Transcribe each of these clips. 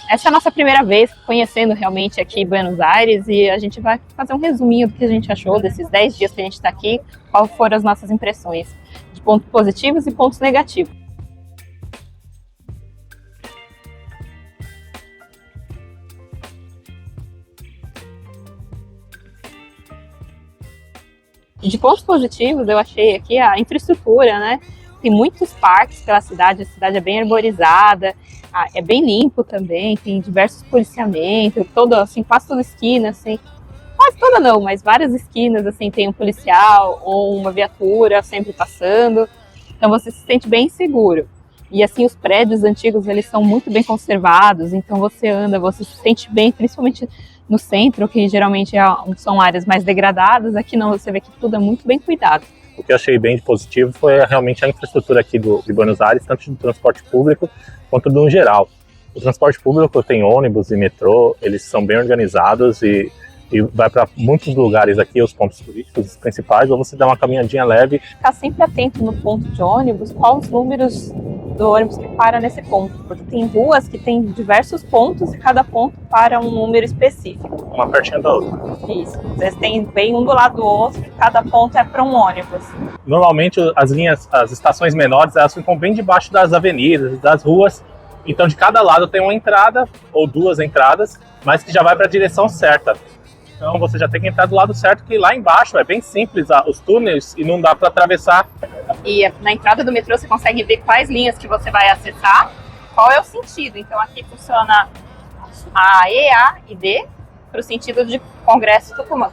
Essa é a nossa primeira vez conhecendo realmente aqui Buenos Aires e a gente vai fazer um resuminho do que a gente achou desses 10 dias que a gente está aqui, quais foram as nossas impressões de pontos positivos e pontos negativos. De pontos positivos, eu achei aqui a infraestrutura, né? Tem muitos parques pela cidade, a cidade é bem arborizada, é bem limpo também, tem diversos policiamentos, assim, quase toda esquina, assim, quase toda não, mas várias esquinas, assim, tem um policial ou uma viatura sempre passando, então você se sente bem seguro. E assim, os prédios antigos, eles são muito bem conservados, então você anda, você se sente bem, principalmente no centro, que geralmente são áreas mais degradadas, aqui não, você vê que tudo é muito bem cuidado. O que eu achei bem de positivo foi realmente a infraestrutura aqui de Buenos Aires, tanto do transporte público quanto do geral. O transporte público tem ônibus e metrô, eles são bem organizados e vai para muitos lugares aqui, os pontos turísticos principais, ou você dá uma caminhadinha leve. Ficar sempre atento no ponto de ônibus, quais os números do ônibus que para nesse ponto, porque tem ruas que tem diversos pontos e cada ponto para um número específico. Uma pertinho da outra. Isso, vocês têm bem um do lado do outro, cada ponto é para um ônibus. Normalmente as estações menores, elas ficam bem debaixo das avenidas, das ruas, então de cada lado tem uma entrada ou duas entradas, mas que já vai para a direção certa. Então você já tem que entrar do lado certo, que lá embaixo é bem simples, os túneis, e não dá para atravessar. E na entrada do metrô você consegue ver quais linhas que você vai acessar, qual é o sentido. Então aqui funciona a E, A e D para o sentido de Congresso Tucumã.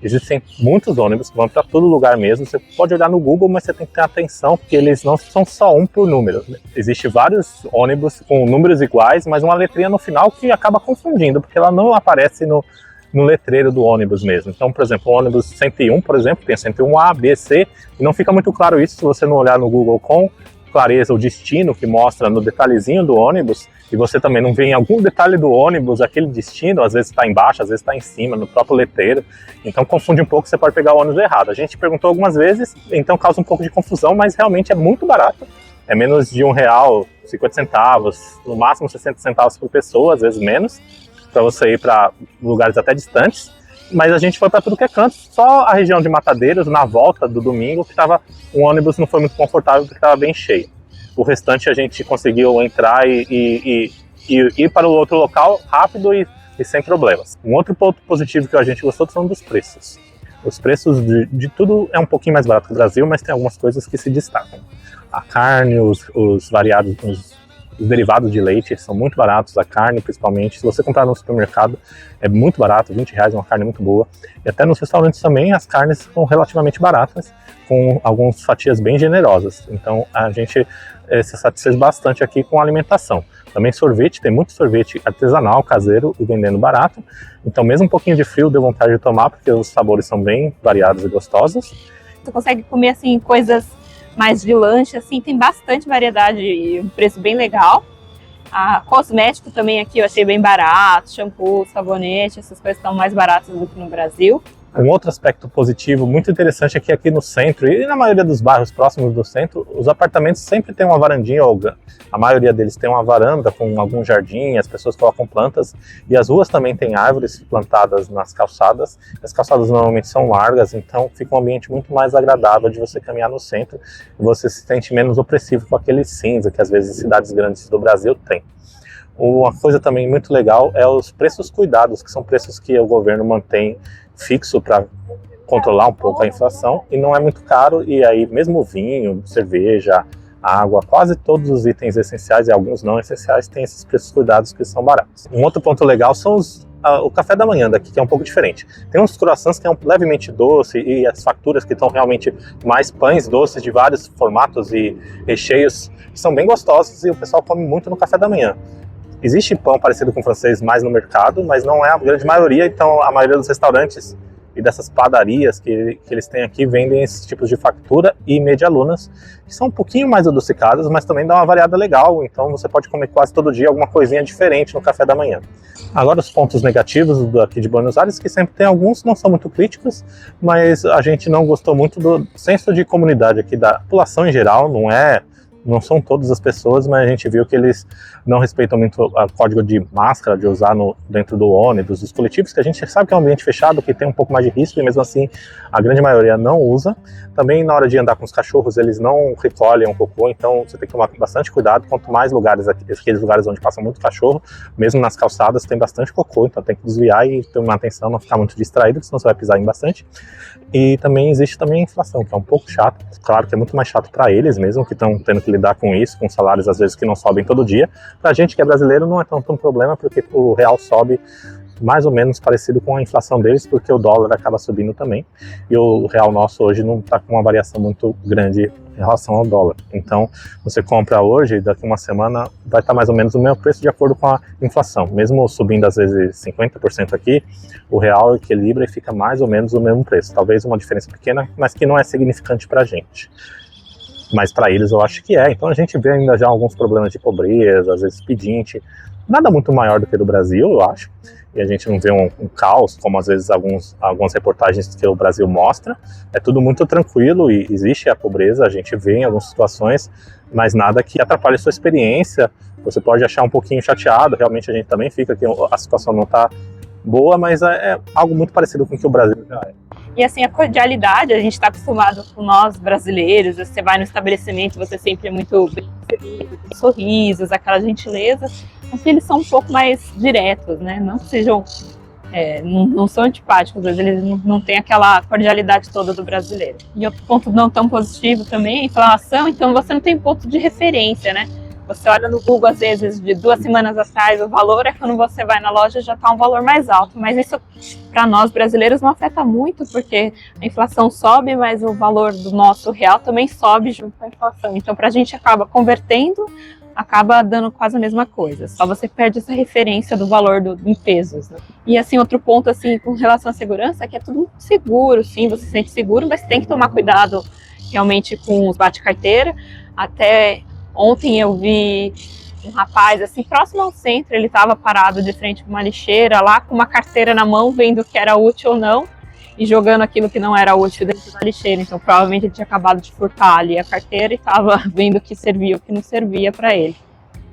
Existem muitos ônibus que vão para todo lugar mesmo. Você pode olhar no Google, mas você tem que ter atenção, porque eles não são só um por número. Existem vários ônibus com números iguais, mas uma letrinha no final que acaba confundindo, porque ela não aparece no letreiro do ônibus mesmo. Então, por exemplo, o ônibus 101, por exemplo, tem 101A, B, C, e não fica muito claro isso se você não olhar no Google com clareza o destino que mostra no detalhezinho do ônibus, e você também não vê em algum detalhe do ônibus aquele destino, às vezes está embaixo, às vezes está em cima, no próprio letreiro, então confunde um pouco, você pode pegar o ônibus errado. A gente perguntou algumas vezes, então causa um pouco de confusão, mas realmente é muito barato, é menos de R$1, 50 centavos, no máximo 60 centavos por pessoa, às vezes menos, para você ir para lugares até distantes, mas a gente foi para tudo que é canto, só a região de Matadeiros, na volta do domingo, que o ônibus não foi muito confortável porque estava bem cheio. O restante a gente conseguiu entrar e ir para o outro local rápido e sem problemas. Um outro ponto positivo que a gente gostou são dos preços. Os preços de tudo é um pouquinho mais barato que o Brasil, mas tem algumas coisas que se destacam. A carne, os variados, os derivados de leite são muito baratos, a carne principalmente. Se você comprar no supermercado é muito barato, R$20 é uma carne muito boa. E até nos restaurantes também as carnes são relativamente baratas, com algumas fatias bem generosas. Então a gente se satisfez bastante aqui com a alimentação. Também sorvete, tem muito sorvete artesanal, caseiro e vendendo barato. Então mesmo um pouquinho de frio deu vontade de tomar, porque os sabores são bem variados e gostosos. Você consegue comer assim coisas mais de lanche, assim, tem bastante variedade e um preço bem legal. Cosmético também aqui eu achei bem barato, shampoo, sabonete, essas coisas estão mais baratas do que no Brasil. Um outro aspecto positivo muito interessante é que aqui no centro e na maioria dos bairros próximos do centro, os apartamentos sempre têm uma varandinha, ou a maioria deles tem uma varanda com algum jardim, as pessoas colocam plantas, e as ruas também têm árvores plantadas nas calçadas. As calçadas normalmente são largas, então fica um ambiente muito mais agradável de você caminhar no centro e você se sente menos opressivo com aquele cinza que às vezes cidades grandes do Brasil têm. Uma coisa também muito legal é os preços cuidados, que são preços que o governo mantém fixo para controlar um pouco a inflação, e não é muito caro, e aí mesmo vinho, cerveja, água, quase todos os itens essenciais e alguns não essenciais têm esses preços cuidados que são baratos. Um outro ponto legal são o café da manhã daqui, que é um pouco diferente. Tem uns croissants que é levemente doce, e as facturas que estão realmente mais pães doces de vários formatos e recheios, que são bem gostosos, e o pessoal come muito no café da manhã. Existe pão parecido com o francês mais no mercado, mas não é a grande maioria, então a maioria dos restaurantes e dessas padarias que eles têm aqui vendem esses tipos de factura e medialunas, que são um pouquinho mais adocicadas, mas também dá uma variada legal, então você pode comer quase todo dia alguma coisinha diferente no café da manhã. Agora os pontos negativos aqui de Buenos Aires, que sempre tem alguns, não são muito críticos, mas a gente não gostou muito do senso de comunidade aqui da população em geral, não é não são todas as pessoas, mas a gente viu que eles não respeitam muito o código de máscara, de usar dentro do ônibus, dos coletivos, que a gente sabe que é um ambiente fechado, que tem um pouco mais de risco, e mesmo assim a grande maioria não usa. Também na hora de andar com os cachorros, eles não recolhem o cocô, então você tem que tomar bastante cuidado. Quanto mais lugares, aqueles lugares onde passa muito cachorro, mesmo nas calçadas tem bastante cocô, então tem que desviar e tomar atenção, não ficar muito distraído, senão você vai pisar em bastante. E também existe também a inflação, que é um pouco chato. Claro que é muito mais chato para eles mesmo, que estão tendo que lidar com isso, com salários às vezes que não sobem todo dia. Para a gente que é brasileiro não é tanto um problema, porque o real sobe mais ou menos parecido com a inflação deles, porque o dólar acaba subindo também, e o real nosso hoje não está com uma variação muito grande em relação ao dólar. Então, você compra hoje, daqui uma semana vai estar mais ou menos o mesmo preço de acordo com a inflação. Mesmo subindo às vezes 50% aqui, o real equilibra e fica mais ou menos o mesmo preço. Talvez uma diferença pequena, mas que não é significante para a gente. Mas para eles eu acho que é. Então a gente vê ainda já alguns problemas de pobreza, às vezes pedinte, nada muito maior do que do Brasil, eu acho. E a gente não vê um caos, como às vezes algumas reportagens que o Brasil mostra. É tudo muito tranquilo e existe a pobreza, a gente vê em algumas situações, mas nada que atrapalhe a sua experiência. Você pode achar um pouquinho chateado, realmente a gente também fica que a situação não está boa, mas é algo muito parecido com o que o Brasil já é. E assim, a cordialidade, a gente está acostumado com nós brasileiros, você vai no estabelecimento, você sempre é muito bem recebido, com sorrisos, aquela gentileza. Mas eles são um pouco mais diretos, né? Não sejam, não são antipáticos, mas eles não têm aquela cordialidade toda do brasileiro. E outro ponto não tão positivo também é a inflação, então você não tem ponto de referência, né? Você olha no Google, às vezes, de 2 semanas atrás, o valor quando você vai na loja já está um valor mais alto. Mas isso, para nós brasileiros, não afeta muito, porque a inflação sobe, mas o valor do nosso real também sobe junto com a inflação. Então, para a gente acaba convertendo, acaba dando quase a mesma coisa. Só você perde essa referência do valor em pesos, né? E, assim, outro ponto, assim, com relação à segurança, é que é tudo muito seguro, sim, você se sente seguro, mas tem que tomar cuidado, realmente, com os bate-carteira. Até ontem eu vi um rapaz, assim, próximo ao centro, ele estava parado de frente com uma lixeira lá, com uma carteira na mão, vendo o que era útil ou não, e jogando aquilo que não era útil dentro da lixeira. Então, provavelmente ele tinha acabado de furtar ali a carteira e estava vendo o que servia, o que não servia para ele.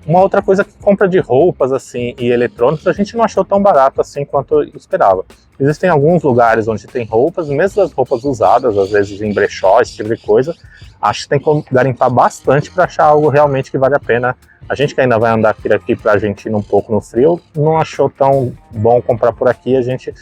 Uma outra coisa que compra de roupas assim e eletrônicos, a gente não achou tão barato assim quanto eu esperava. Existem alguns lugares onde tem roupas, mesmo as roupas usadas, às vezes em brechó, esse tipo de coisa. Acho que tem que garimpar bastante para achar algo realmente que vale a pena. A gente que ainda vai andar por aqui para a Argentina um pouco no frio, não achou tão bom comprar por aqui. A gente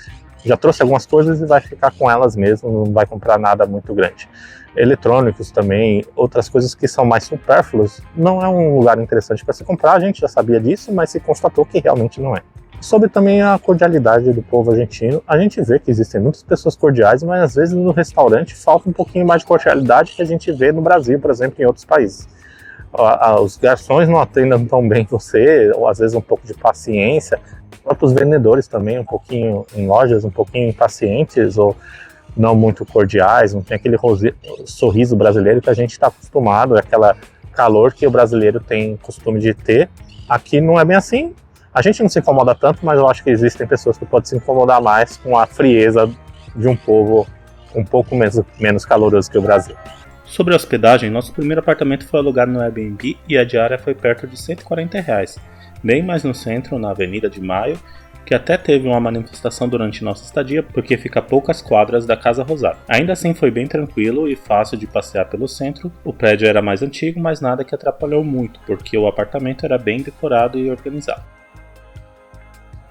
já trouxe algumas coisas e vai ficar com elas mesmo, não vai comprar nada muito grande. Eletrônicos também, outras coisas que são mais supérfluas, não é um lugar interessante para se comprar. A gente já sabia disso, mas se constatou que realmente não é. Sobre também a cordialidade do povo argentino, a gente vê que existem muitas pessoas cordiais, mas às vezes no restaurante falta um pouquinho mais de cordialidade que a gente vê no Brasil, por exemplo, em outros países. Os garçons não atendem tão bem você, ou às vezes um pouco de paciência. Os próprios vendedores também, um pouquinho em lojas, um pouquinho impacientes ou não muito cordiais, não tem aquele sorriso brasileiro que a gente está acostumado, aquela calor que o brasileiro tem costume de ter. Aqui não é bem assim. A gente não se incomoda tanto, mas eu acho que existem pessoas que podem se incomodar mais com a frieza de um povo um pouco menos caloroso que o Brasil. Sobre a hospedagem, nosso primeiro apartamento foi alugado no Airbnb e a diária foi perto de R$140, bem mais no centro, na Avenida de Maio, que até teve uma manifestação durante nossa estadia, porque fica a poucas quadras da Casa Rosada. Ainda assim foi bem tranquilo e fácil de passear pelo centro. O prédio era mais antigo, mas nada que atrapalhou muito, porque o apartamento era bem decorado e organizado.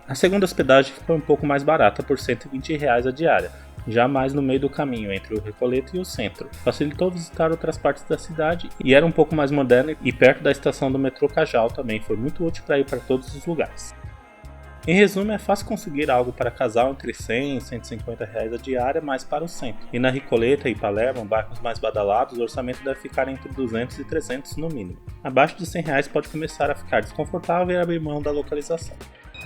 A segunda hospedagem foi um pouco mais barata, por R$120 a diária, já mais no meio do caminho entre o Recoleta e o centro. Facilitou visitar outras partes da cidade e era um pouco mais moderna e perto da estação do metrô Cajal também, foi muito útil para ir para todos os lugares. Em resumo, é fácil conseguir algo para casal entre R$100 e R$150 a diária, mais para o centro. E na Recoleta e Palermo, bairros mais badalados, o orçamento deve ficar entre 200 e 300 no mínimo. Abaixo de R$100 pode começar a ficar desconfortável e abrir mão da localização.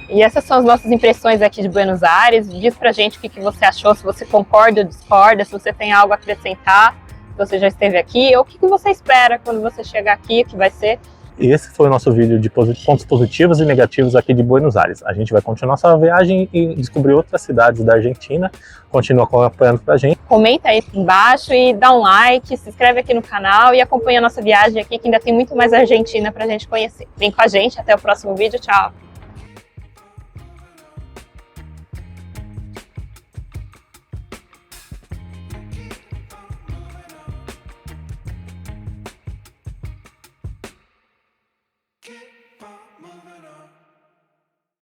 E essas são as nossas impressões aqui de Buenos Aires. Diz pra gente o que você achou, se você concorda ou discorda, se você tem algo a acrescentar, se você já esteve aqui, ou o que você espera quando você chegar aqui, que vai ser. Esse foi o nosso vídeo de pontos positivos e negativos aqui de Buenos Aires. A gente vai continuar nossa viagem e descobrir outras cidades da Argentina. Continua acompanhando pra gente. Comenta aí embaixo e dá um like, se inscreve aqui no canal e acompanha a nossa viagem aqui, que ainda tem muito mais Argentina pra gente conhecer. Vem com a gente, até o próximo vídeo, tchau! Keep on moving on.